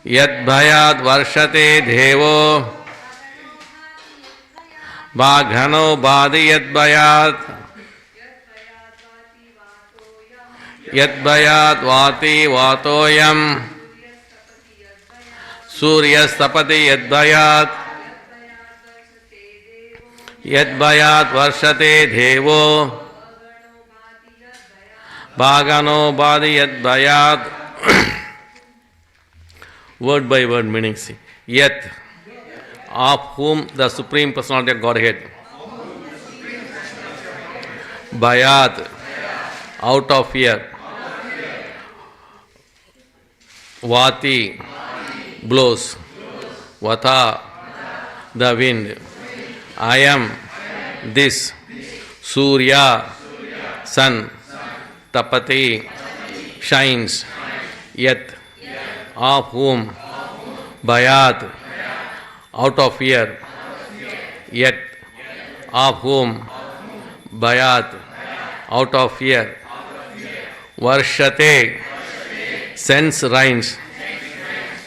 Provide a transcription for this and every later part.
यद्भयाद् वर्षते देवो बाघनो बाधि यद्भयात् यद्भयाद् वाति वातोऽयम् सूर्यस्तपति यद्भयात् यद्भयाद् वर्षते देवो बाघनो बाधि यद्भयात्. Word by word meaning, see. Yet, of whom the Supreme Personality of Godhead. Bhayat, out of fear. Vati, blows. Vata, the wind. I am this. Surya, sun. Tapati, shines. Yet, of whom. Bhayat, out of fear. Yet, of whom. Bhayat, out of fear. Varshate, sends rains.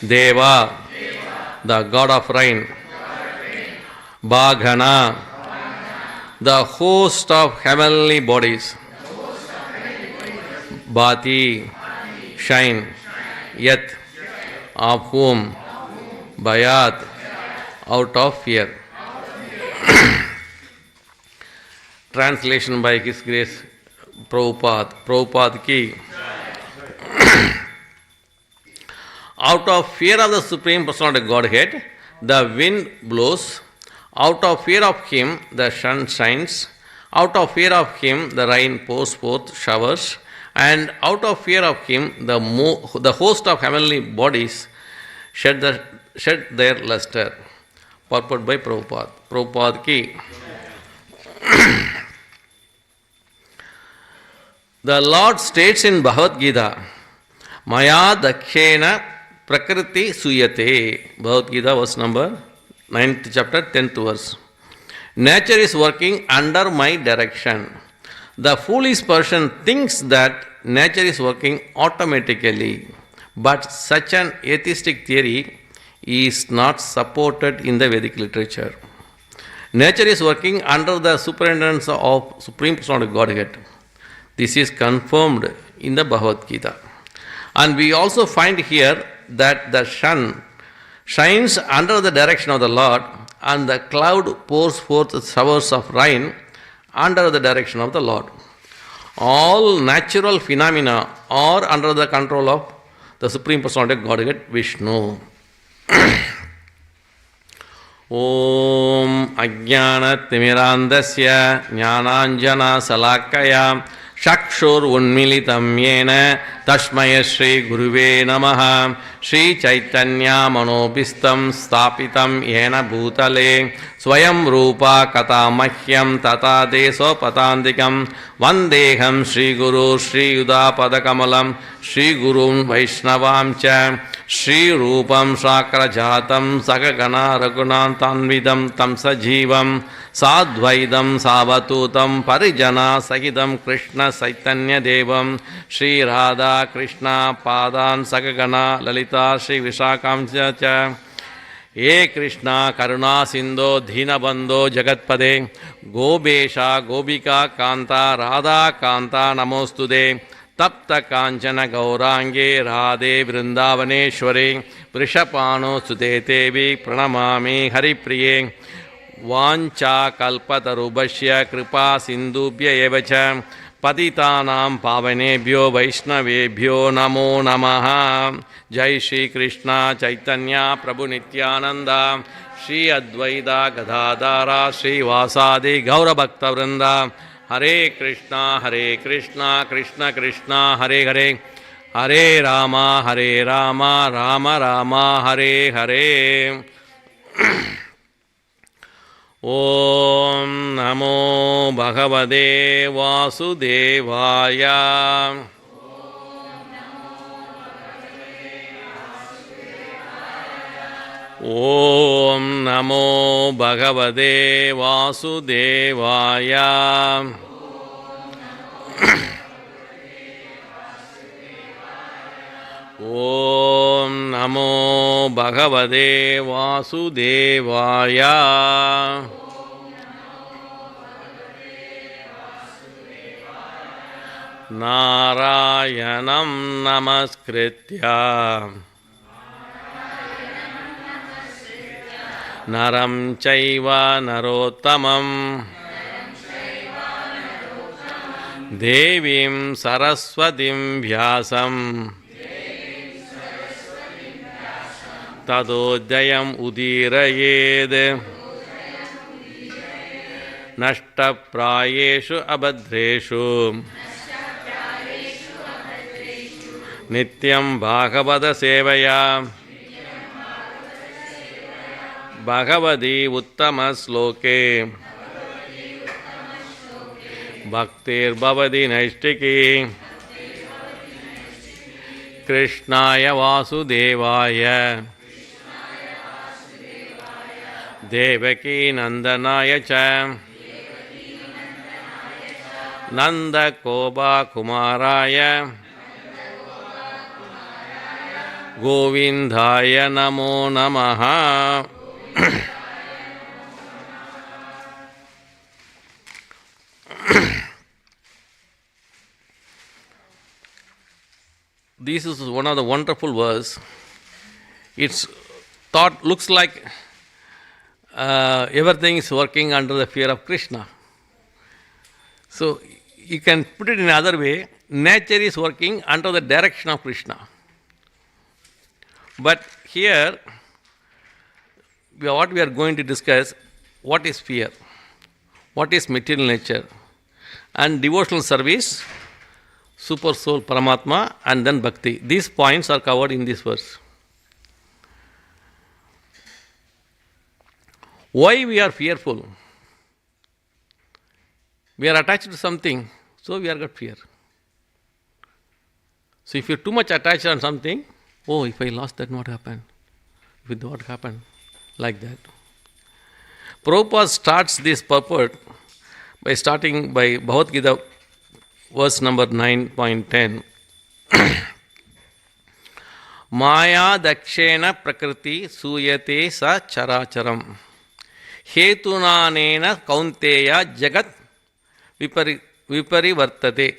Deva, the god of rain. Bhaghana, the host of heavenly bodies. Bhati, shine. Yet, of whom. Bhayat, out of fear. Translation by His Grace Prabhupada. Prabhupada ki. Out of fear of the Supreme Personality of Godhead, the wind blows. Out of fear of Him, the sun shines. Out of fear of Him, the rain pours forth showers. And out of fear of Him, the host of heavenly bodies shed their luster. Purport by Prabhupada. Prabhupada ki. The Lord states in Bhagavad Gita, Maya dakshena prakriti suyate. Bhagavad Gita verse number 9th chapter 10th verse. Nature is working under my direction. The foolish person thinks that nature is working automatically, but such an atheistic theory is not supported in the Vedic literature. Nature is working under the superintendence of Supreme Personality Godhead. This is confirmed in the Bhagavad Gita. And we also find here that the sun shines under the direction of the Lord, and the cloud pours forth showers of rain under the direction of the Lord. All natural phenomena are under the control of the Supreme Personality of Godhead, Vishnu. Om Ajnana Timirandasya Jnananjana Salakaya Shakshur Unmilitam Yena Tashmaya Shri Guruve Namaha Shri Chaitanya Manobhistam Stapitam Yena Bhutale Swayam Rupa Kata Mahyam Tata Deso Patandikam Vandeham Shri Guru Shri Yuda Padakamalam Shri Gurun Vaishnavam Cha Shri Rupam Sakra Jatam Sakagana Raghunantanvidam Tamsa Jivam Sadvaidam Savatutam Parijana Sahidam Krishna Saitanya Devam Shri Radha Krishna Padan Sakagana Lalita Shri Vishakam Cha Ye Krishna Karuna Sindho Dhina Bandho Jagatpade Gobesha Gobika Kanta Radha Kanta Namostude Tapta Kanchana Gaurange Radhe Vrindavaneshwari Vrishapano Sudetevi Pranamami Haripriye Vancha Kalpatarubhashya Kripa Sindubhya Evacha Patitanam Pavanebhyo Vaishnavebhyo Namo Namaha. Jai Shri Krishna Chaitanya Prabhu Nityananda Shri Advaita Gadadhara Shri Vasadi Gaura Bhakta Vrinda. Hare Krishna Krishna Krishna Hare Hare Hare Rama Rama Rama Hare Hare. Om Namo Bhagavate Vasudevaya. Om Namo Bhagavate Vasudevaya. Om Namo Bhagavate Vasudevaya. Narayanam Namaskritya Naram Chaiva Narottamam Devim Saraswatim Vyasam Tadodayam Udirayed Nashta Prayeshu Abhadreshu Nityam Bhagavata Sevaya Bhagavati Uttama Sloke Bhaktir Bhavati Naishtiki Krishnaya Vasudevaya Devaki Nandanaya Cha Nanda Koba Kumaraya Govindaya Namo Namaha. This is one of the wonderful verse. It's thought looks like everything is working under the fear of Krishna. So you can put it in another way. Nature is working under the direction of Krishna. But here, what we are going to discuss, what is fear, what is material nature, and devotional service, super soul Paramatma, and then bhakti. These points are covered in this verse. Why we are fearful? We are attached to something, so we are got fear. So if you are too much attached on something, oh, if I lost that, what happened? If what happened? Like that. Prabhupada starts this purport by starting by Bhagavad Gita, verse number 9.10. Maya dakshena prakriti suyate sa characharam. Hetunanena kaunteya jagat viparivartate.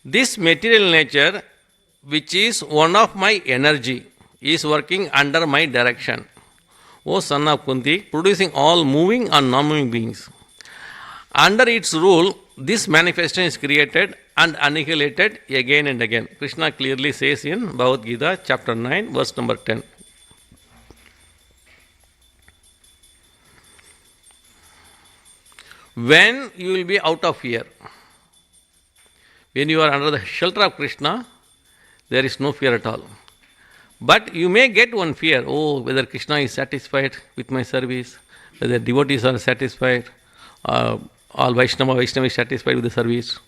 This material nature, which is one of my energy, is working under my direction. O son of Kunti, producing all moving and non-moving beings. Under its rule, this manifestation is created and annihilated again and again. Krishna clearly says in Bhagavad Gita, chapter 9, verse number 10. When you will be out of fear, when you are under the shelter of Krishna, there is no fear at all. But you may get one fear, oh, whether Krishna is satisfied with my service, whether devotees are satisfied, all Vaishnava is satisfied with the service.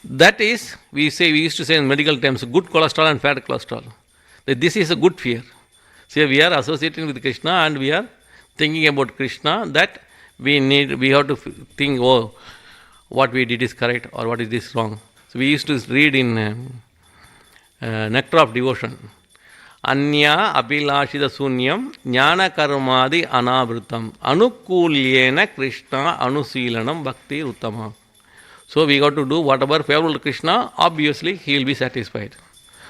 That is, we used to say in medical terms, good cholesterol and bad cholesterol. That this is a good fear. See, we are associating with Krishna and we are thinking about Krishna, that we have to think, oh, what we did is correct or what is this wrong. So we used to read in Nectar of Devotion, Anya Abhilashida Sunyam Jnana Karmadi Anavritam Anukulyena Krishna Anusilanam Bhakti Uttama. So we got to do whatever favorable to Krishna, obviously he will be satisfied.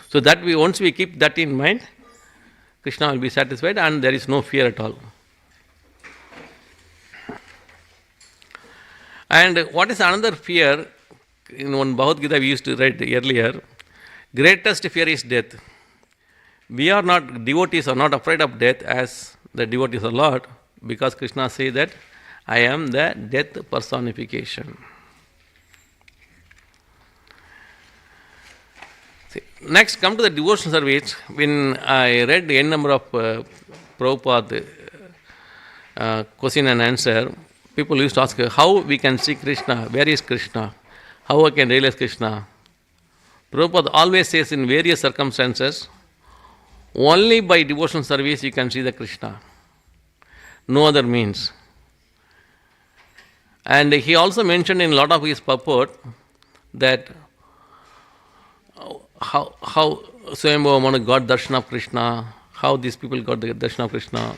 So that once we keep that in mind, Krishna will be satisfied and there is no fear at all. And what is another fear? In one Bhagavad Gita we used to read earlier, greatest fear is death. We are not, devotees are not afraid of death as the devotees of Lord, because Krishna says that I am the death personification. See, next, come to the devotional service. When I read the n number of Prabhupada question and answer, people used to ask how we can see Krishna, where is Krishna, how I can realize Krishna. Prabhupada always says in various circumstances, only by devotional service you can see the Krishna. No other means. And he also mentioned in a lot of his purport that how Swayambhava Manu got darshan of Krishna, how these people got the darshan of Krishna.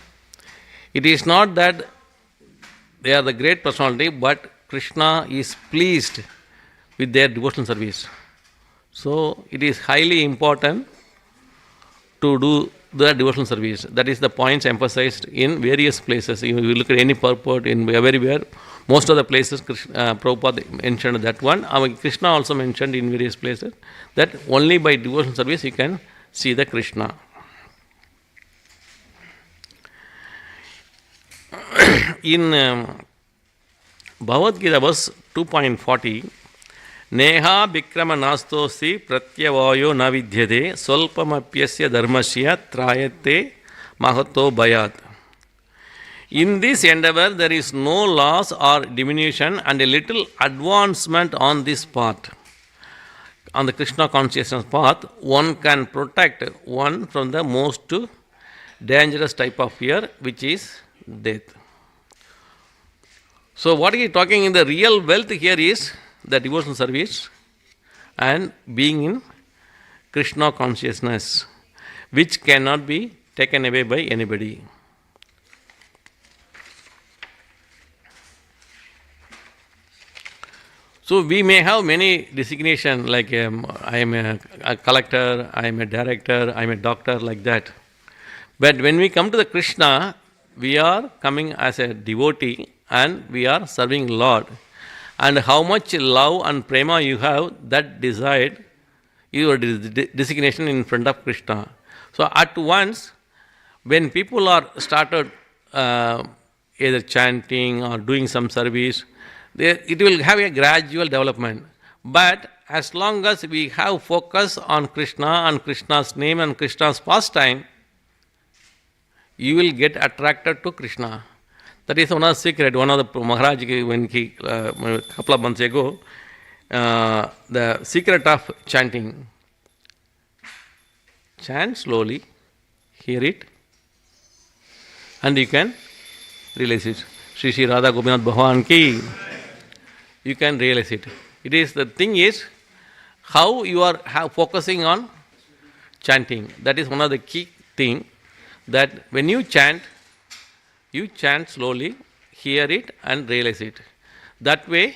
It is not that they are the great personality, but Krishna is pleased with their devotional service. So it is highly important to do the devotional service. That is the points emphasized in various places. If you look at any purport in everywhere, most of the places Prabhupada mentioned that one. Krishna also mentioned in various places that only by devotional service you can see the Krishna. In Bhagavad Gita verse 2.40, Neha Vikrama Nastosi Pratyavayo Navidyade Swalpamapyasya Dharmasya Trayate Mahato Bhayat. In this endeavor, there is no loss or diminution and a little advancement on this path. On the Krishna consciousness path, one can protect one from the most dangerous type of fear, which is death. So, what he is talking in the real wealth here is the devotional service and being in Krishna consciousness, which cannot be taken away by anybody. So we may have many designations like I am a collector, I am a director, I am a doctor, like that. But when we come to the Krishna, we are coming as a devotee and we are serving Lord. And how much love and prema you have, that decide your designation in front of Krishna. So at once, when people are started either chanting or doing some service, it will have a gradual development. But as long as we have focus on Krishna and Krishna's name and Krishna's pastime, you will get attracted to Krishna. That is one of the secret. One of the Maharaj, when he, a couple of months ago, the secret of chanting. Chant slowly, hear it, and you can realize it. Shri Shri Radha Gopinath Bhagavan ki, you can realize it. It is, the thing is, how you are focusing on chanting. That is one of the key thing, that when you chant slowly, hear it and realize it. That way,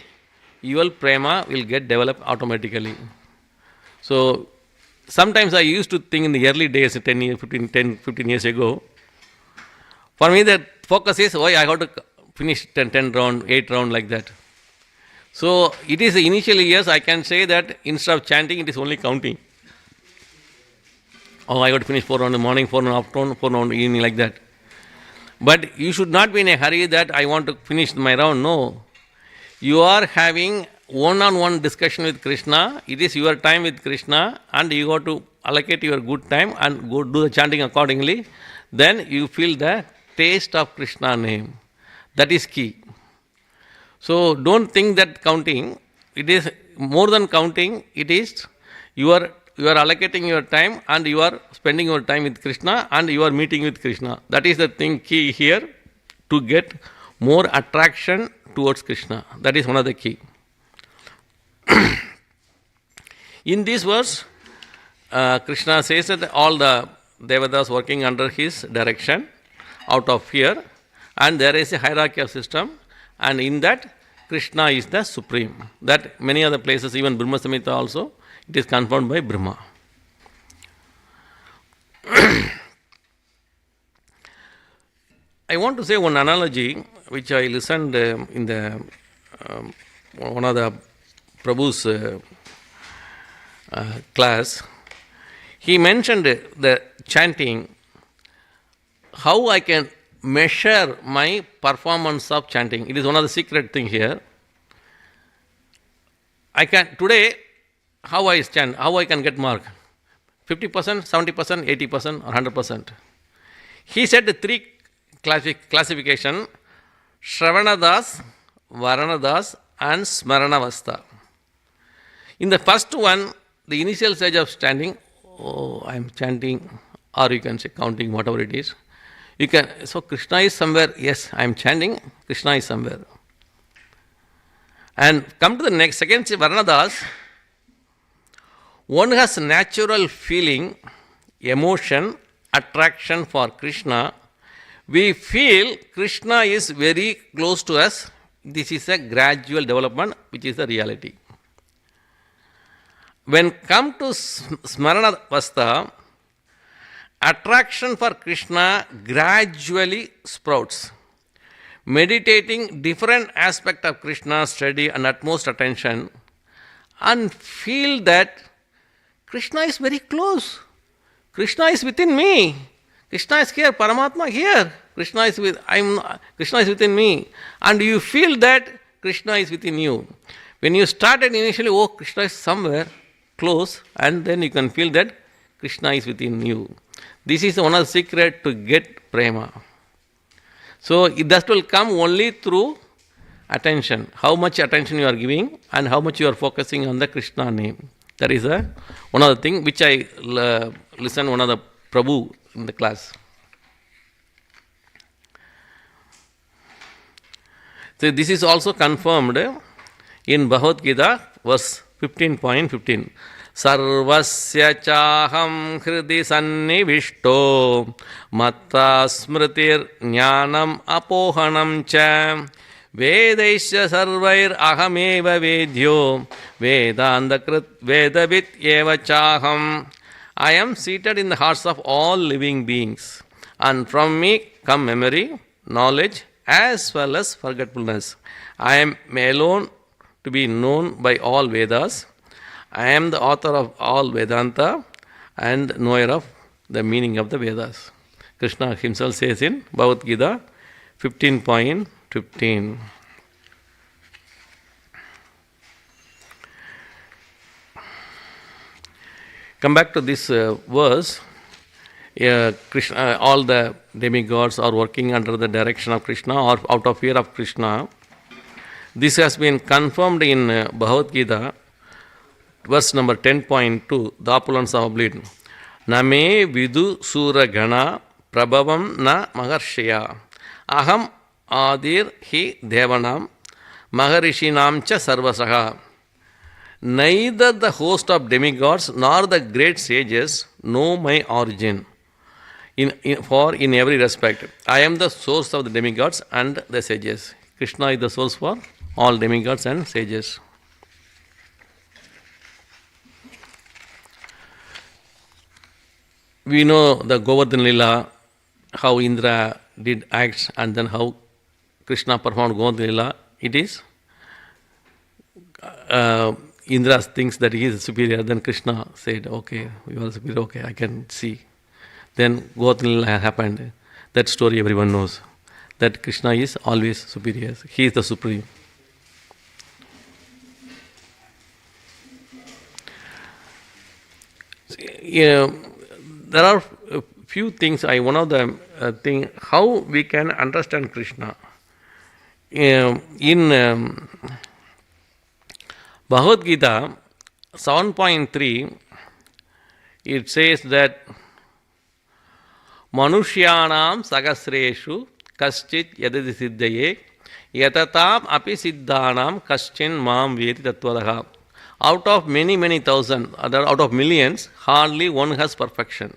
your prema will get developed automatically. So, sometimes I used to think in the early days, 15 years ago, for me the focus is, why I have to finish 10 round, 8 round, like that. So, it is the initial years I can say that instead of chanting, it is only counting. Oh, I got to finish 4 round in the morning, 4 round afternoon, 4 round evening, like that. But you should not be in a hurry that I want to finish my round. No. You are having one-on-one discussion with Krishna. It is your time with Krishna, and you got to allocate your good time and go do the chanting accordingly. Then you feel the taste of Krishna name. That is key. So don't think that counting, it is more than counting, it is you are allocating your time and you are spending your time with Krishna and you are meeting with Krishna. That is the thing key here, to get more attraction towards Krishna. That is one of the key. In this verse, Krishna says that all the Devatas working under his direction out of fear, and there is a hierarchy of system, and in that Krishna is the supreme. That many other places, even Brahma Samhita also, it is confirmed by Brahma. I want to say one analogy which I listened in the one of the Prabhu's class. He mentioned the chanting, how I can measure my performance of chanting. It is one of the secret thing here. I can today, how I chant, how I can get mark, 50%, 70%, 80%, or 100%. He said the three classification: Shravanadas, Varanadas, and Smaranavastha. In the first one, the initial stage of standing, oh, I am chanting, or you can say counting, whatever it is. You can, so Krishna is somewhere, yes, I am chanting, Krishna is somewhere. And come to the next, second, Varanadas. one has natural feeling, emotion, attraction for Krishna. We feel Krishna is very close to us. This is a gradual development, which is the reality. When come to Smarana Vasta, attraction for Krishna gradually sprouts. Meditating different aspect of Krishna, study and utmost attention, and feel that Krishna is very close. Krishna is within me. Krishna is here, Paramatma here. Krishna is within me. And you feel that Krishna is within you. When you started initially, oh, Krishna is somewhere close, and then you can feel that Krishna is within you. This is one of the secret to get prema. So that will come only through attention. How much attention you are giving and how much you are focusing on the Krishna name. That is one of the things which I listened one of the Prabhu in the class. So this is also confirmed in Bhagavad Gita, verse 15.15. Sarvasya chaham hridi sannivishto matta smritir jnanam apohanam cha vedaisya sarvair ahameva vedyo vedandakrit vedavit eva chaham. I am seated in the hearts of all living beings, and from me come memory, knowledge, as well as forgetfulness. I am alone to be known by all Vedas. I am the author of all Vedanta and knower of the meaning of the Vedas. Krishna himself says in Bhagavad Gita 15.15. Come back to this verse. Krishna, all the demigods are working under the direction of Krishna or out of fear of Krishna. This has been confirmed in Bhagavad Gita, verse number 10.2, the opulence of oblivion. Name vidu sura gana prabhavam na maharshaya aham adir hi devanam maharishinam cha sarvasaha. Neither the host of demigods nor the great sages know my origin in every respect. I am the source of the demigods and the sages. Krishna is the source for all demigods and sages. We know the Govardhan Lila, how Indra did acts and then how Krishna performed Govardhan Lila. It is Indra thinks that he is superior, then Krishna said, okay, you are superior, okay, I can see. Then Govardhan Lila happened. That story everyone knows. That Krishna is always superior. He is the supreme. There are a few things. One of the thing how we can understand Krishna. In Bhagavad Gita 7.3, it says that Manushyanam sagasreshu kaschit yadadi siddhaye yatatam api siddhanam kaschin mam veti tattvadaha. Out of many thousands, out of millions, hardly one has perfection.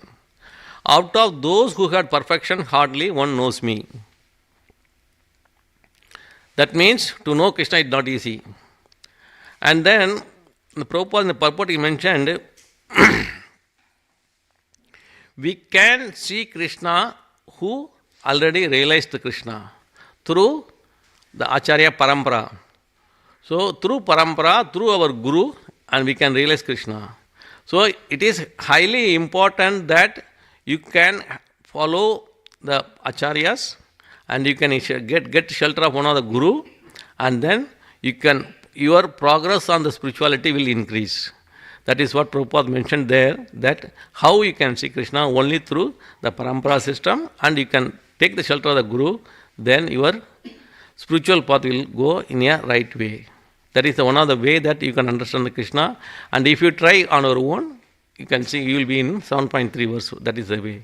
Out of those who had perfection, hardly one knows me. That means to know Krishna is not easy. And then the Prabhupada in the purport he mentioned, we can see Krishna who already realized Krishna through the Acharya Parampara. So through Parampara, through our Guru, and we can realize Krishna. So it is highly important that you can follow the Acharyas and you can get shelter of one of the Guru, and then your progress on the spirituality will increase. That is what Prabhupada mentioned there, that how you can see Krishna only through the Parampara system, and you can take the shelter of the Guru, then your spiritual path will go in a right way. That is one of the way that you can understand the Krishna. And if you try on your own, you can see you will be in 7.3 verse. That is the way.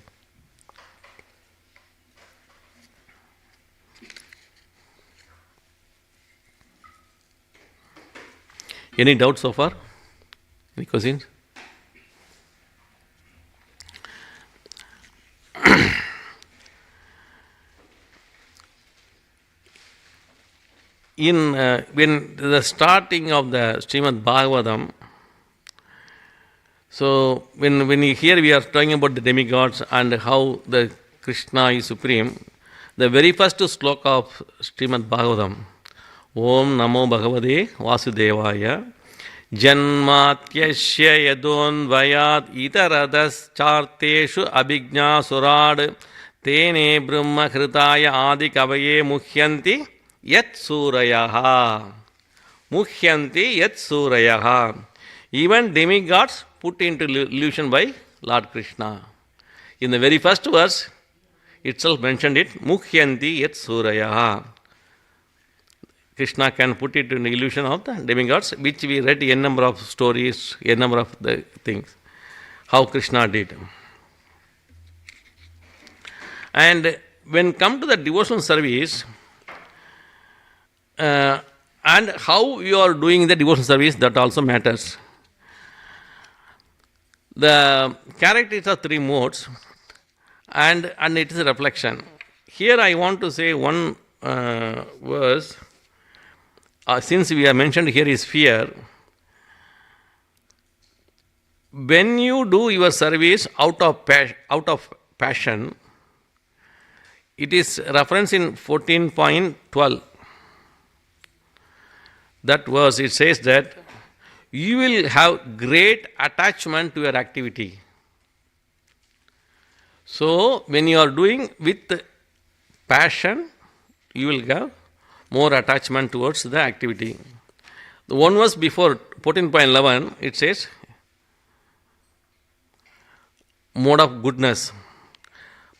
Any doubts so far? Any questions? when the starting of the Srimad Bhagavatam, so when here we are talking about the demigods and how the Krishna is supreme, the very first sloka of Srimad Bhagavatam, Om Namo Bhagavate Vasudevaya, Janmatyasya Yadonvayat Itaradas Charteshu Abhijna Surad Tene Brahma Kritaya Adi Kavaye Muhyanti Yat Surayaha. Muhyanti Yat Surayaha. Even demigods put into illusion by Lord Krishna. In the very first verse itself mentioned it, Muhyanti Yat Surayaha. Krishna can put it in the illusion of the demigods, which we read a number of stories, a number of the things, how Krishna did. And when come to the devotional service, and how you are doing the devotional service, that also matters. The characters are three modes, and it is a reflection. Here I want to say one verse. Since we have mentioned here is fear. When you do your service out of passion, it is reference in 14.12. That verse, it says that you will have great attachment to your activity. So, when you are doing with passion, you will have more attachment towards the activity. The one verse before 14.11, it says, mode of goodness.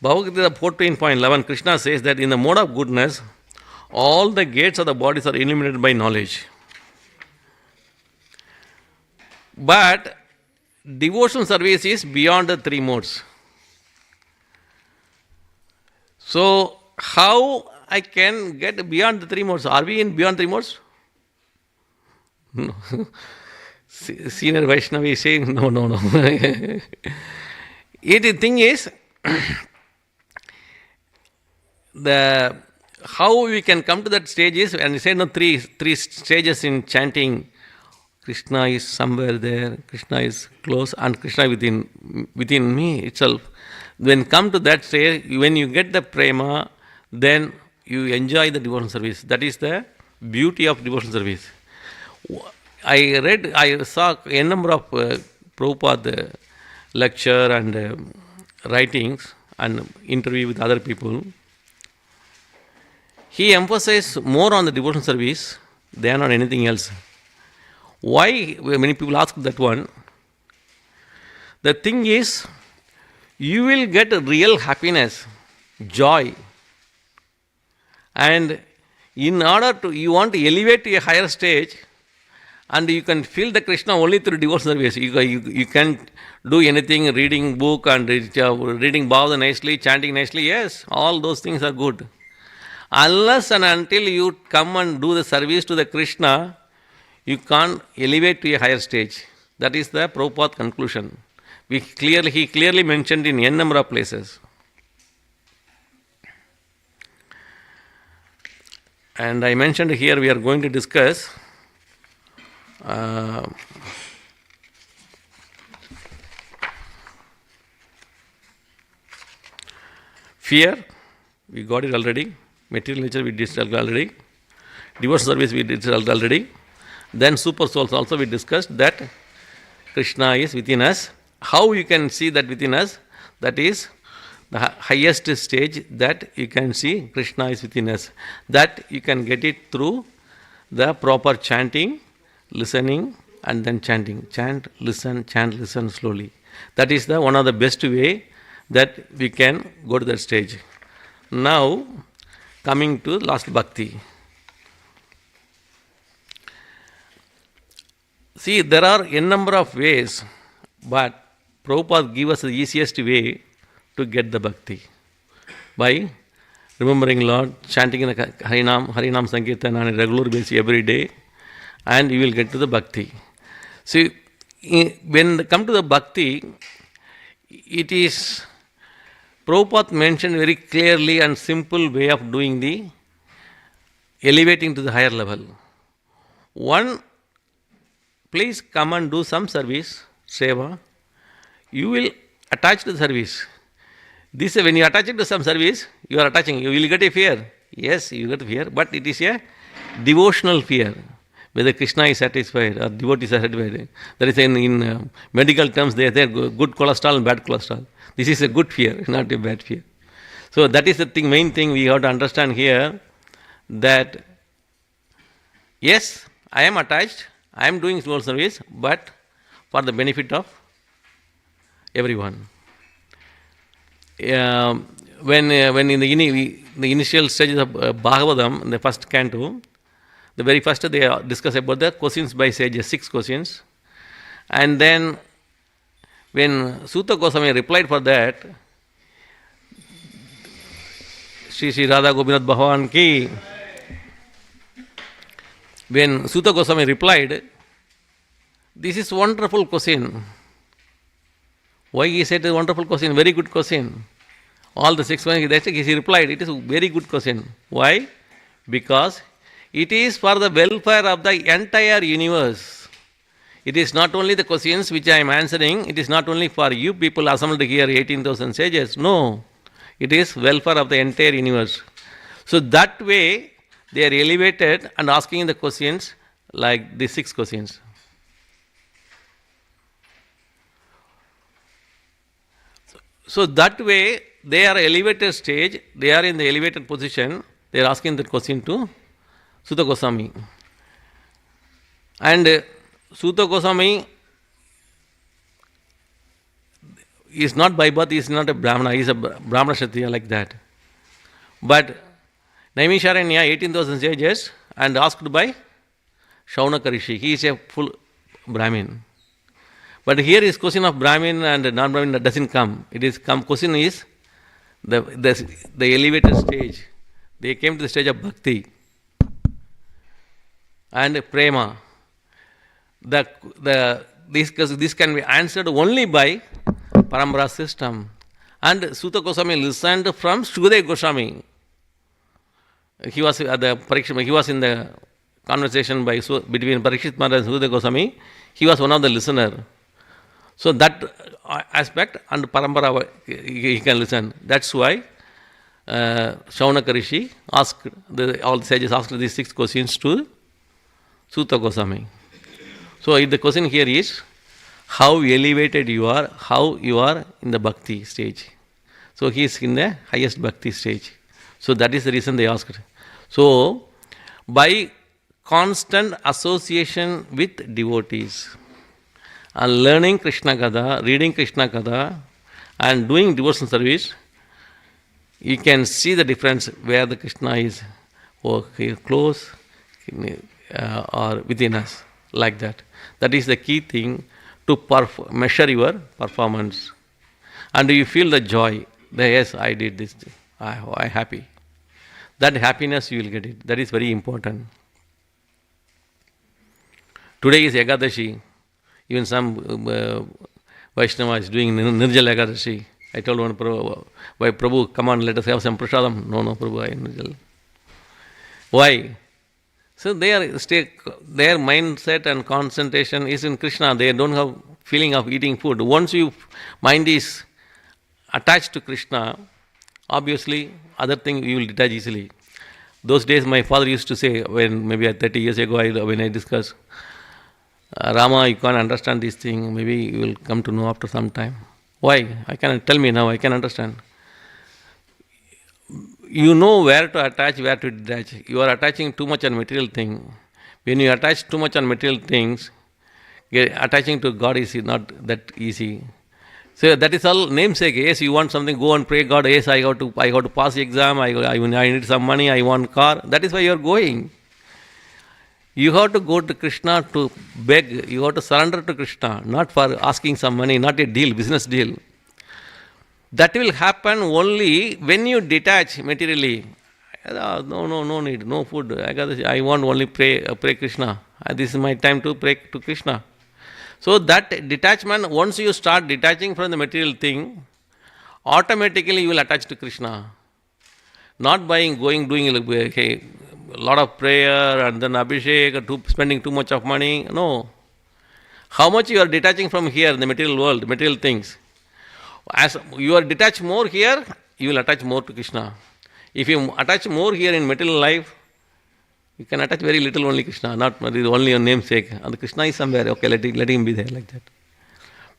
Bhagavad Gita 14.11, Krishna says that in the mode of goodness, all the gates of the bodies are illuminated by knowledge. But devotional service is beyond the three modes. So, how I can get beyond the three modes? Are we in beyond three modes? No. Senior Vaishnavi is saying no. The thing is, how we can come to that stage is, and he said no, three stages in chanting. Krishna is somewhere there, Krishna is close, and Krishna within me itself. When come to that stage, when you get the prema, then you enjoy the devotional service. That is the beauty of devotional service. I saw a number of Prabhupada lecture and writings and interview with other people. He emphasized more on the devotional service than on anything else. Why? Many people ask that one. The thing is, you will get real happiness, joy. And in order to, you want to elevate to a higher stage, and you can feel the Krishna only through devotional service. You can't do anything, reading book and reading Bhagavad nicely, chanting nicely. Yes, all those things are good. Unless and until you come and do the service to the Krishna, you can't elevate to a higher stage. That is the Prabhupada conclusion. He clearly mentioned in n number of places. And I mentioned here we are going to discuss fear, we got it already. Material nature we discussed already. Devotional service we discussed already. Then super souls also we discussed that Krishna is within us. How you can see that within us? That is the highest stage that you can see Krishna is within us. That you can get it through the proper chanting, listening, and then chanting. Chant, listen slowly. That is the one of the best way that we can go to that stage. Now, coming to last bhakti. See, there are a number of ways, but Prabhupada gives us the easiest way to get the bhakti. By remembering Lord, chanting in the Harinam Sankirtan on a regular basis every day, and you will get to the bhakti. See, when come to the bhakti, it is Prabhupada mentioned very clearly and simple way of doing the elevating to the higher level. One, please come and do some service, seva. You will attach to the service. This, when you attach it to some service, you are attaching. You will get a fear. Yes, you get fear, but it is a devotional fear. Whether Krishna is satisfied or devotees are satisfied. That is in medical terms, they say good cholesterol and bad cholesterol. This is a good fear, not a bad fear. So that is the thing, main thing we have to understand here, that yes, I am attached, I am doing small service, but for the benefit of everyone. When in the initial stages of Bhagavatam, in the first canto, the very first they discuss about the questions by sages, 6 questions. And then when Suta Goswami replied for that, Sri Radha Gopinath Bhagavan ki, when Suta Goswami replied, this is wonderful question. Why he said a wonderful question? Very good question. All the 6 questions, he replied, it is a very good question. Why? Because it is for the welfare of the entire universe. It is not only the questions which I am answering, it is not only for you people assembled here, 18,000 sages. No, it is welfare of the entire universe. So that way, they are elevated and asking the questions like the 6 questions. So that way, they are elevated stage, they are in the elevated position, they are asking the question to Suta Goswami. And Suta Goswami is not by birth, he is not a Brahmana, he is a Brahmana Kshatriya like that. But Naimisharanya, 18,000 sages, and asked by Shaunaka Rishi, he is a full Brahmin. But here is question of Brahmin and non-Brahmin doesn't come. It is question is the elevated stage. They came to the stage of bhakti and prema. This can be answered only by Parambara system. And Suta Goswami listened from Shukadeva Goswami. He was in the conversation between Parikshit Maharaj and Shukadeva Goswami. He was one of the listeners. So that aspect and Parambara he can listen. That's why Shaunaka Rishi asked, all the sages asked these 6 questions to Suta Goswami. So the question here is, how elevated you are, how you are in the bhakti stage. So he is in the highest bhakti stage. So that is the reason they asked. So by constant association with devotees, and learning Krishna Katha, reading Krishna Katha, and doing devotional service, you can see the difference where the Krishna is close or within us, like that. That is the key thing to measure your performance. And you feel the joy, yes, I did this, I'm happy. That happiness you will get it. That is very important. Today is Ekadashi. Even some Vaishnava is doing Nirjala Ekadashi. I told one Prabhu, why Prabhu, come on, let us have some prasadam. No, Prabhu, I am Nirjala. Why? So their mindset and concentration is in Krishna. They don't have feeling of eating food. Once your mind is attached to Krishna, obviously other thing you will detach easily. Those days my father used to say, when maybe 30 years ago when I discussed, Rama, you can't understand this thing, maybe you will come to know after some time. Why? I cannot tell me now, I can understand. You know where to attach, where to detach. You are attaching too much on material thing. When you attach too much on material things, attaching to God is not that easy. So that is all namesake. Yes, you want something, go and pray God. Yes, I got to pass the exam. I need some money. I want car. That is why you are going. You have to go to Krishna to beg. You have to surrender to Krishna, not for asking some money, not a deal, business deal. That will happen only when you detach materially. No need, no food. I want only pray Krishna. This is my time to pray to Krishna. So that detachment, once you start detaching from the material thing, automatically you will attach to Krishna. Not by doing a lot of prayer and then abhishek, spending too much of money. No. How much you are detaching from here, the material world, material things. As you are detached more here, you will attach more to Krishna. If you attach more here in material life, you can attach very little only Krishna, not only your namesake. And Krishna is somewhere, okay, let him be there like that.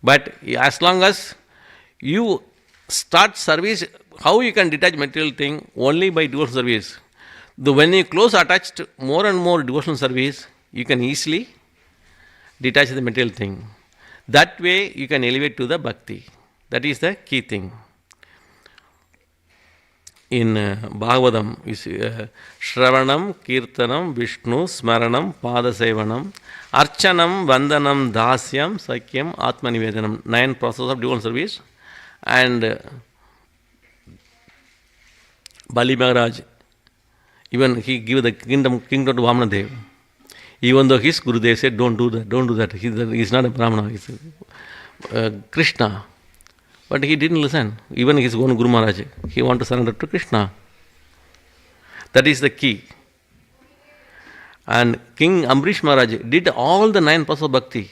But as long as you start service, how you can detach material thing? Only by devotional service. When you close attached more and more devotional service, you can easily detach the material thing. That way you can elevate to the bhakti. That is the key thing. In Bhagavatam, you see, Shravanam, Kirtanam, Vishnu, Smaranam, Padasevanam, Archanam, Vandanam, Dasyam, Sakyam, Atmanivedanam. 9 processes of devotional service. And Bali Maharaj, even he gave the kingdom to Vamanadev. Even though his Gurudev said, don't do that. He's not a Brahmana, he's Krishna. But he didn't listen. Even his own Guru Maharaj, he wanted to surrender to Krishna. That is the key. And King Ambrish Maharaj did all the 9 paths of bhakti.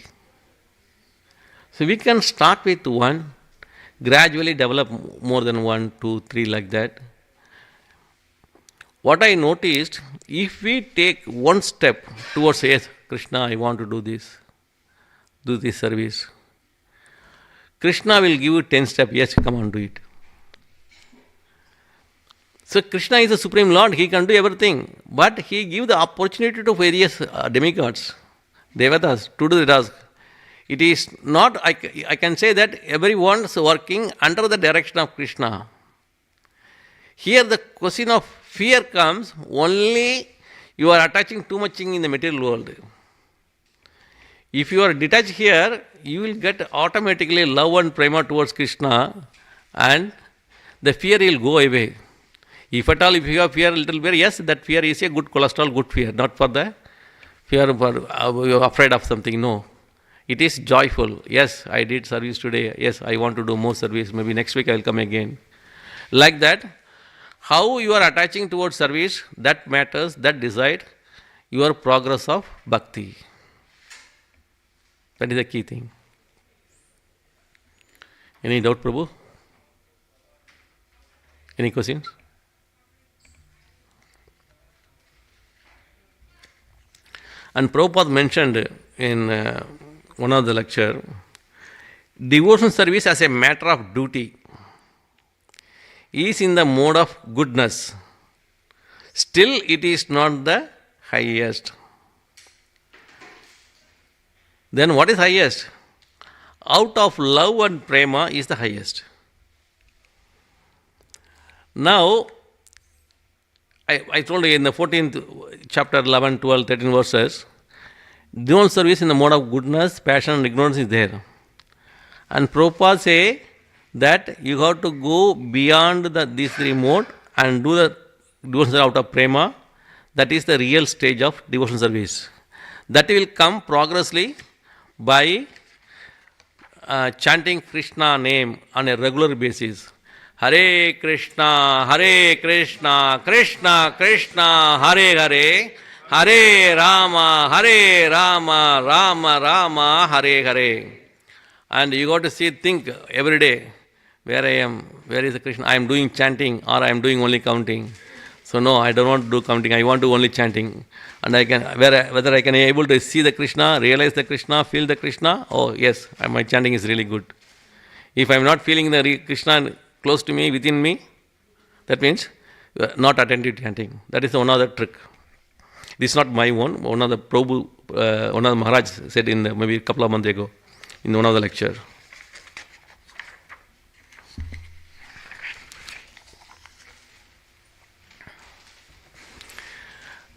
So we can start with one, gradually develop more than 1, 2, 3 like that. What I noticed, if we take one step towards, yes, Krishna, I want to do this service. Krishna will give you 10 steps, yes, come on, do it. So Krishna is the Supreme Lord, He can do everything. But He gives the opportunity to various demigods, devatas, to do the task. It is not, I can say that everyone is working under the direction of Krishna. Here the question of fear comes only you are attaching too much in the material world. If you are detached here, you will get automatically love and prema towards Krishna and the fear will go away. If at all, if you have fear, a little fear, yes, that fear is a good cholesterol, good fear, not for the fear for you are afraid of something, no. It is joyful. Yes, I did service today. Yes, I want to do more service. Maybe next week I will come again. Like that, how you are attaching towards service, that matters, that decides your progress of bhakti. That is the key thing. Any doubt, Prabhu? Any questions? And Prabhupada mentioned in one of the lecture, devotional service as a matter of duty is in the mode of goodness. Still it is not the highest. Then what is highest? Out of love and prema is the highest. Now, I told you in the 14th chapter, 11, 12, 13 verses, devotional service in the mode of goodness, passion and ignorance is there. And Prabhupada say that you have to go beyond these 3 modes and do the devotional service out of prema. That is the real stage of devotional service. That will come progressively by chanting Krishna name on a regular basis. Hare Krishna, Krishna Krishna, Hare Hare, Hare Rama, Rama Rama, Hare Hare. And you got to think every day, where I am, where is the Krishna? I am doing chanting or I am doing only counting. So no, I don't want to do counting, I want to only chanting. And I can, whether I can be able to see the Krishna, realize the Krishna, feel the Krishna, oh yes, my chanting is really good. If I am not feeling the Krishna close to me, within me, that means not attentive chanting. That is one other trick. This is not my one. One of the Prabhu, one of the Maharaj said in maybe a couple of months ago in one of the lecture.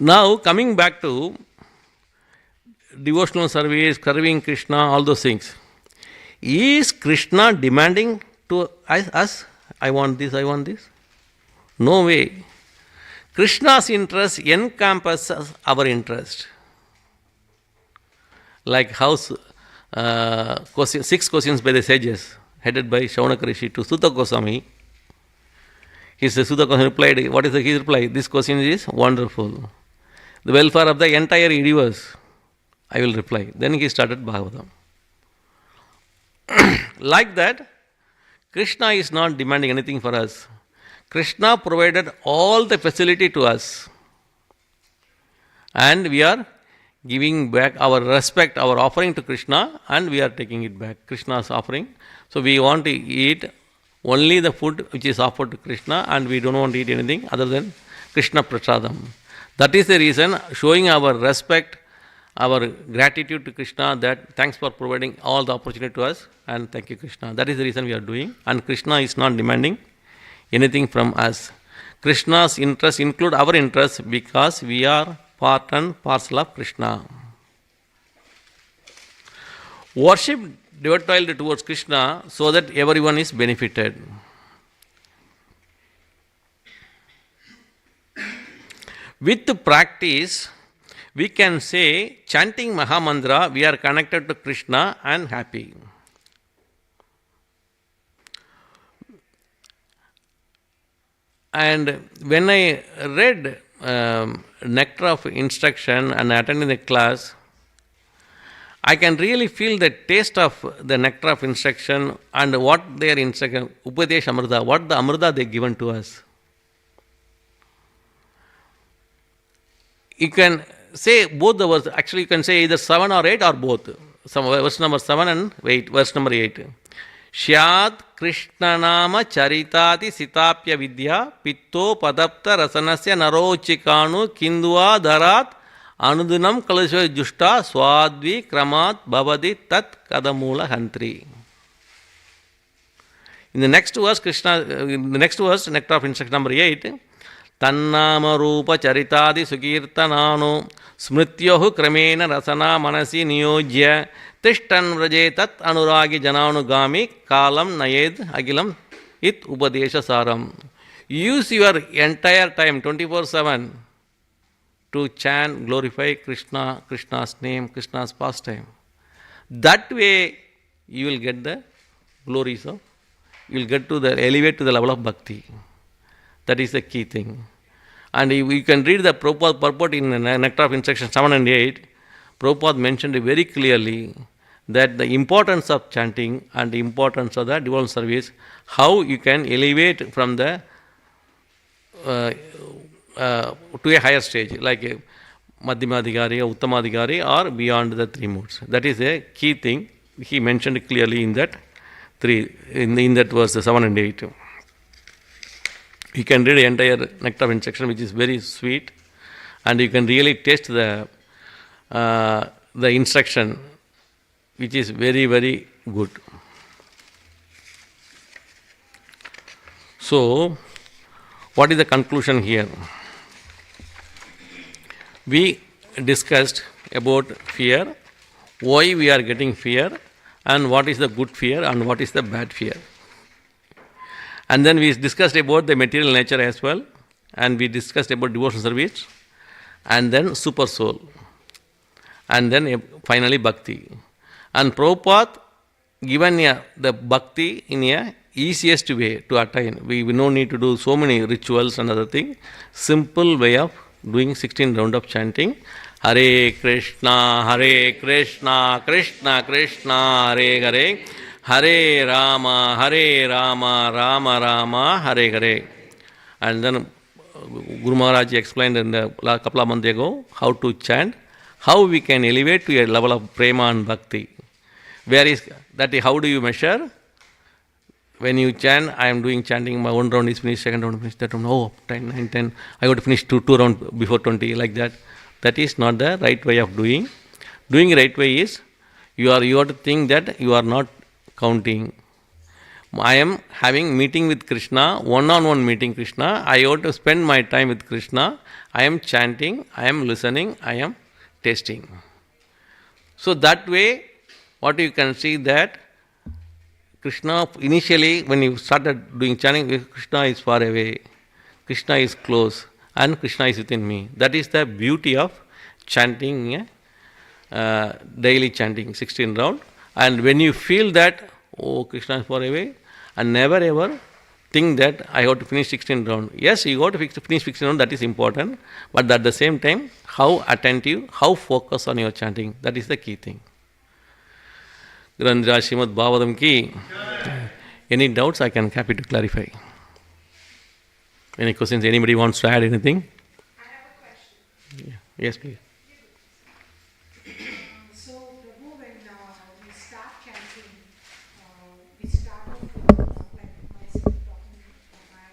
Now coming back to devotional service, serving Krishna, all those things. Is Krishna demanding to us, I want this, I want this? No way. Krishna's interest encompasses our interest. Like how 6 questions by the sages, headed by Shaunaka Rishi to Sutta Goswami. Sutta Goswami replied, what is his reply? This question is wonderful. the welfare of the entire universe, I will reply. Then he started Bhagavatam. Like that, Krishna is not demanding anything for us. Krishna provided all the facility to us. And we are giving back our respect, our offering to Krishna, and we are taking it back. Krishna's offering. So we want to eat only the food which is offered to Krishna, and we don't want to eat anything other than Krishna Prasadam. That is the reason, showing our respect, our gratitude to Krishna, that thanks for providing all the opportunity to us, and thank you Krishna. That is the reason we are doing, and Krishna is not demanding anything from us. Krishna's interests include our interests because we are part and parcel of Krishna. Worship devoted towards Krishna so that everyone is benefited. With practice, we can say, chanting Mahamantra, we are connected to Krishna and happy. And when I read Nectar of Instruction and attending the class, I can really feel the taste of the Nectar of Instruction and what their instruction, Upadesh Amrita, what the Amrita they given to us. You can say both the verses, actually you can say either 7 or 8 or both. Verse number 7 and 8, verse number 8. Shyat Krishna Nama Charitati Sitapya Vidya Pitto Padapta Rasanasya Narochikanu Kindua Dharat Anudunam Kalasva Justa Swadvi Kramat Bhavadi Tat Kadamula Hantri. In the next verse, Nectar of Instruction number 8, Tannama Rupa Charitadi Sukirtanano Smrityohu Kramena Rasana Manasi Niyojya Tishtan Vraje Tat Anuragi Jananugami Kalam Nayed Agilam It Upadesha Saram. Use your entire time, 24/7, to chant, glorify Krishna, Krishna's name, Krishna's pastime. That way you will get the glories of, you will get to the, elevate to the level of bhakti. That is the key thing. And you can read the Prabhupada purport in Nectar of Instruction 7 and 8. Prabhupada mentioned very clearly that the importance of chanting and the importance of the devotional service, how you can elevate from the to a higher stage, like a Madhyamadhikari or Uttamadhikari or beyond the 3 modes. That is a key thing. He mentioned clearly in that in that verse 7 and 8. You can read the entire Nectar of Instruction, which is very sweet, and you can really taste the instruction, which is very, very good. So, what is the conclusion here? We discussed about fear, why we are getting fear, and what is the good fear and what is the bad fear. And then we discussed about the material nature as well, and we discussed about devotional service, and then super soul, and then finally bhakti. And Prabhupada given the bhakti in a easiest way to attain. We no need to do so many rituals and other things. Simple way of doing 16 round of chanting. Hare Krishna, Krishna Krishna, Hare Hare. Hare Rama, Rama Rama, Hare Hare. And then Guru Maharaj explained in the couple of months ago how to chant, how we can elevate to a level of prema and bhakti. Where is that? How do you measure? When you chant, I am doing chanting, my 1 round is finished, 2nd round is finished, 3rd round, oh, 10, 9, 10, I got to finish 2 rounds before 20, like that. That is not the right way of doing. Doing the right way is, you have to think that you are not counting. I am having meeting with Krishna, one-on-one meeting Krishna. I ought to spend my time with Krishna. I am chanting, I am listening, I am tasting. So that way, what you can see that Krishna, initially when you started doing chanting, Krishna is far away, Krishna is close, and Krishna is within me. That is the beauty of chanting, daily chanting, 16 round. And when you feel that, oh, Krishna is far away, and never ever think that I have to finish 16 round. Yes, you got to finish 16 round, that is important. But at the same time, how attentive, how focused on your chanting, that is the key thing. Grandhira Srimad Bhagavatam ki. Any doubts, I can happy to clarify. Any questions? Anybody wants to add anything? I have a question. Yeah. Yes, please. So, Prabhu, when we start chanting, we start off with, like myself talking from my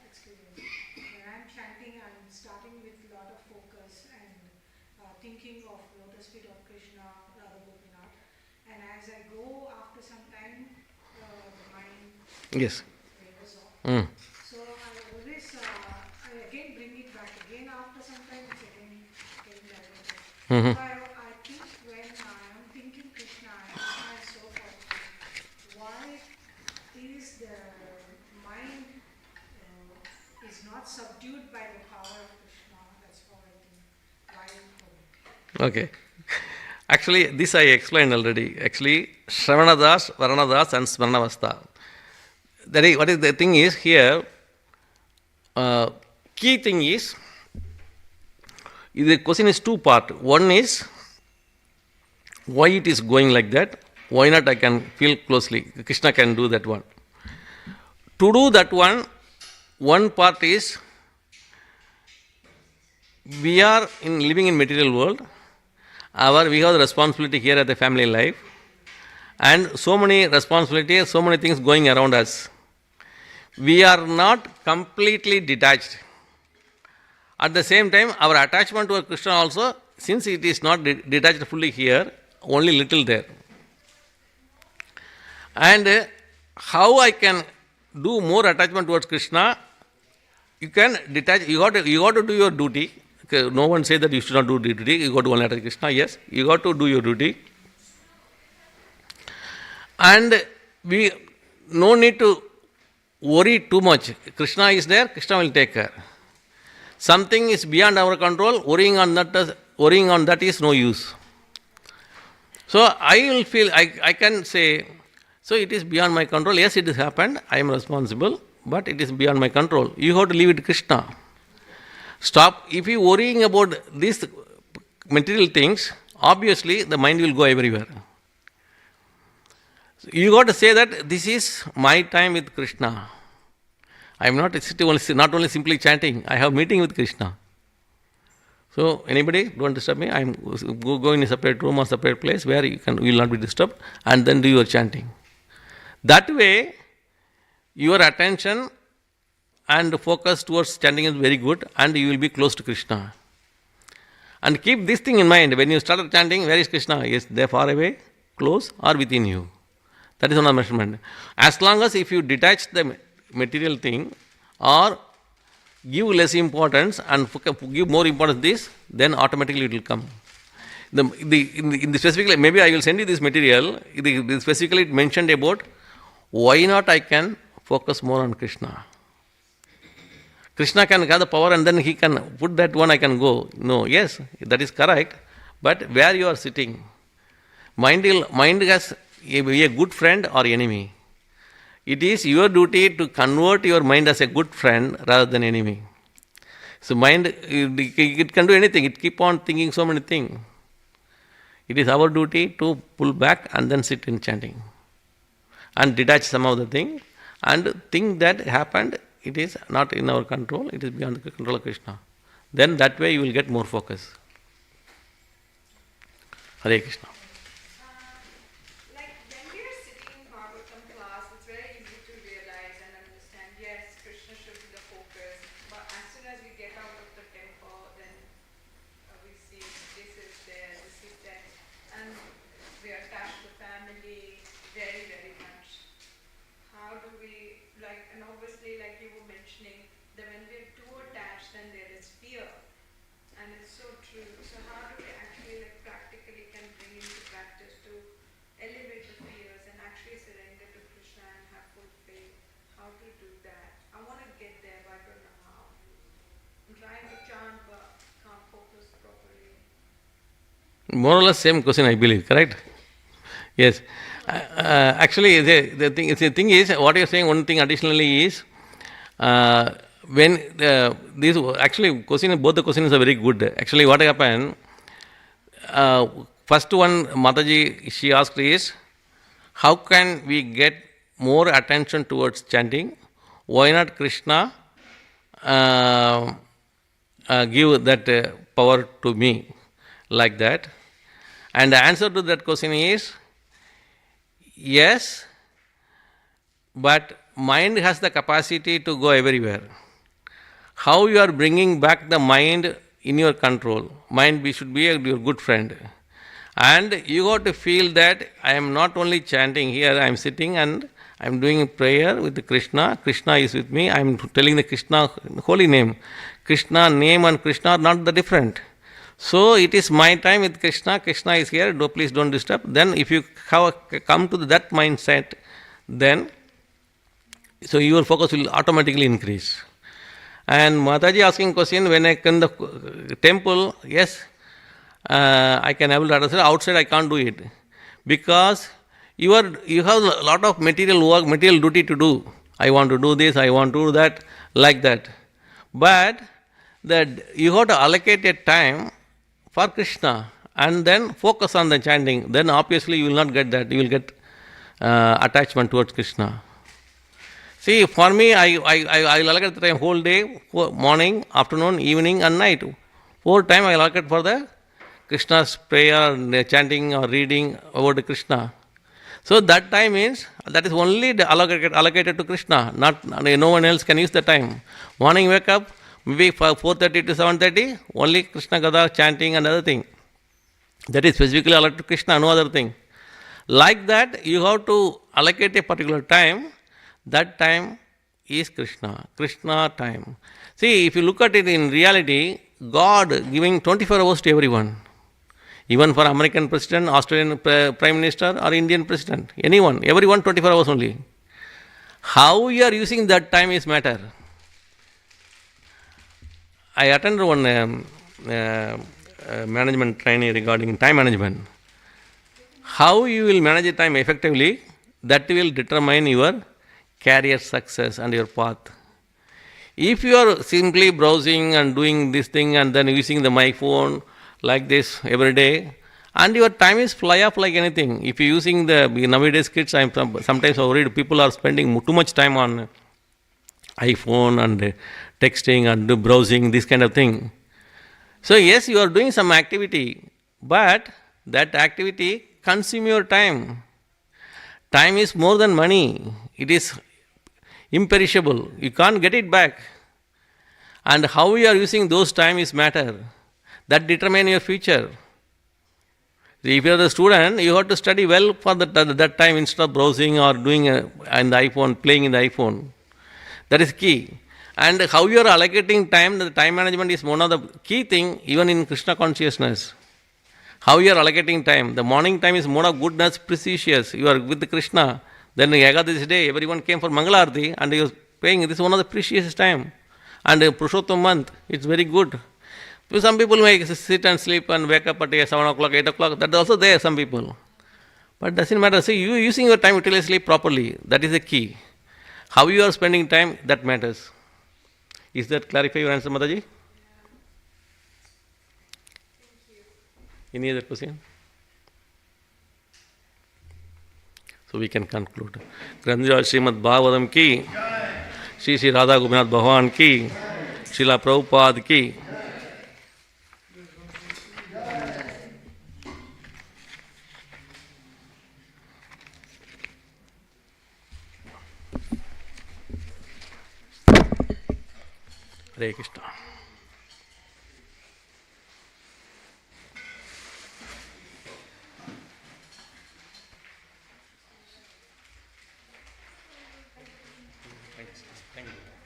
experience. When I'm chanting, I'm starting with a lot of focus and thinking of lotus feet of Krishna, Radha Gopinath. And as I go, after some time, the mind Yes. wavers off. Mm. So I always, I again bring it back again after some time, it's again getting diverted. Mhm. So I think when I am thinking Krishna, Krishna is so powerful. Why is the mind is not subdued by the power of Krishna? That's how I think. Why? Okay. Actually, this I explained already. Actually, Shravanadas, Varanadas, and Smaranavastha. That is, what is the thing is here, key thing is, the question is two part. One is, why it is going like that? Why not I can feel closely? Krishna can do that one. To do that one part is, we are living in material world. We have the responsibility here at the family life, and so many responsibilities, so many things going around us. We are not completely detached. At the same time, our attachment to Krishna also, since it is not detached fully here, only little there. And how I can do more attachment towards Krishna? You can detach. You got to do your duty. Okay, no one says that you should not do duty. You got to only attach Krishna. Yes, you got to do your duty. And we no need to worry too much. Krishna is there. Krishna will take care. Something is beyond our control. Worrying on that is no use. So I will feel. I can say. So it is beyond my control. Yes, it has happened. I am responsible, but it is beyond my control. You have to leave it to Krishna. Stop. If you worrying about these material things, obviously the mind will go everywhere. So you got to say that this is my time with Krishna. I am not only simply chanting. I have meeting with Krishna. So anybody, don't disturb me. I am go in a separate room or separate place where you will not be disturbed, and then do your chanting. That way, your attention and focus towards chanting is very good, and you will be close to Krishna. And keep this thing in mind. When you start chanting, where is Krishna? Is there far away, close, or within you? That is one of the measurement. As long as if you detach the material thing or give less importance and give more importance to this, then automatically it will come. In the specifically, maybe I will send you this material. Specifically, it mentioned about why not I can focus more on Krishna. Krishna can have the power and then he can put that one, I can go. No, yes, that is correct. But where you are sitting, mind has a good friend or enemy. It is your duty to convert your mind as a good friend rather than enemy. So mind, it can do anything. It keep on thinking so many things. It is our duty to pull back and then sit in chanting. And detach some of the thing and think that happened, it is not in our control, it is beyond the control of Krishna. Then that way you will get more focus. Hare Krishna. Like when we are sitting in Bhagavatam class, it's very easy to realize and understand, yes, Krishna should be the focus, but as soon as we get out of the temple, then we see this is there, and we are attached to family very, very much. How do we, like, and obviously like you were mentioning, that when we're too attached, then there is fear. And it's so true. So how do we actually like practically can bring into practice to elevate the fears and actually surrender to Krishna and have full faith? How to do that? I want to get there, but I don't know how. I'm trying to chant but can't focus properly. More or less same question I believe, correct? Yes. Actually, the thing is, what you're saying, one thing additionally is, when these actually question, both the questions are very good. Actually, what happened? First one, Mataji, she asked is, how can we get more attention towards chanting? Why not Krishna give that power to me like that? And the answer to that question is yes, but mind has the capacity to go everywhere. How you are bringing back the mind in your control? Mind should be your good friend. And you got to feel that I am not only chanting here, I am sitting and I am doing prayer with Krishna. Krishna is with me. I am telling the Krishna holy name. Krishna name and Krishna are not the different. So it is my time with Krishna. Krishna is here. Please don't disturb. Then if you come to that mindset, then so your focus will automatically increase. And Mataji asking question, when I come the temple, yes, I can able to understand. Outside I can't do it because you have a lot of material work, material duty to do. I want to do this, I want to do that, like that. But that you have to allocate a time for Krishna and then focus on the chanting. Then obviously you will not get that. You will get attachment towards Krishna. See, for me, I allocate the time whole day, morning, afternoon, evening, and night. 4 times I allocate for the Krishna's prayer, chanting or reading about Krishna. So that time means that is only allocated to Krishna. No one else can use the time. Morning wake up, maybe 4:30 to 7:30, only Krishna Gada chanting and other thing. That is specifically allocated to Krishna, no other thing. Like that, you have to allocate a particular time. That time is Krishna time. See, if you look at it in reality, God giving 24 hours to everyone. Even for American president, Australian prime minister or Indian president, anyone, everyone 24 hours only. How you are using that time is matter. I attended one management training regarding time management. How you will manage the time effectively, that will determine your career success and your path. If you are simply browsing and doing this thing and then using my phone like this every day, and your time is fly up like anything. If you're using nowadays kids, I'm sometimes worried people are spending too much time on iPhone and texting and browsing, this kind of thing. So yes, you are doing some activity, but that activity consumes your time. Time is more than money. It is imperishable. You can't get it back. And how you are using those time is matter. That determines your future. If you are the student, you have to study well for that time instead of browsing or doing in the iPhone, playing in the iPhone. That is key. And how you are allocating time, the time management is one of the key thing even in Krishna consciousness. How you are allocating time. The morning time is more of goodness, precious. You are with Krishna. Then Ekadashi day, everyone came for Mangalarti and you are paying. This is one of the precious time. And Purushottam month, it's very good. Some people may sit and sleep and wake up at 7 o'clock, 8 o'clock. That's also there, some people. But it doesn't matter. See, you using your time utilizely properly. That is the key. How you are spending time, that matters. Is that clarify your answer, Mataji? Any other question? So we can conclude. Grandhira Srimad Bhagavatam ki, Shri Radha Gopinath Bhagavan ki, Srila Prabhupada ki. Hare Krishna. Thank you.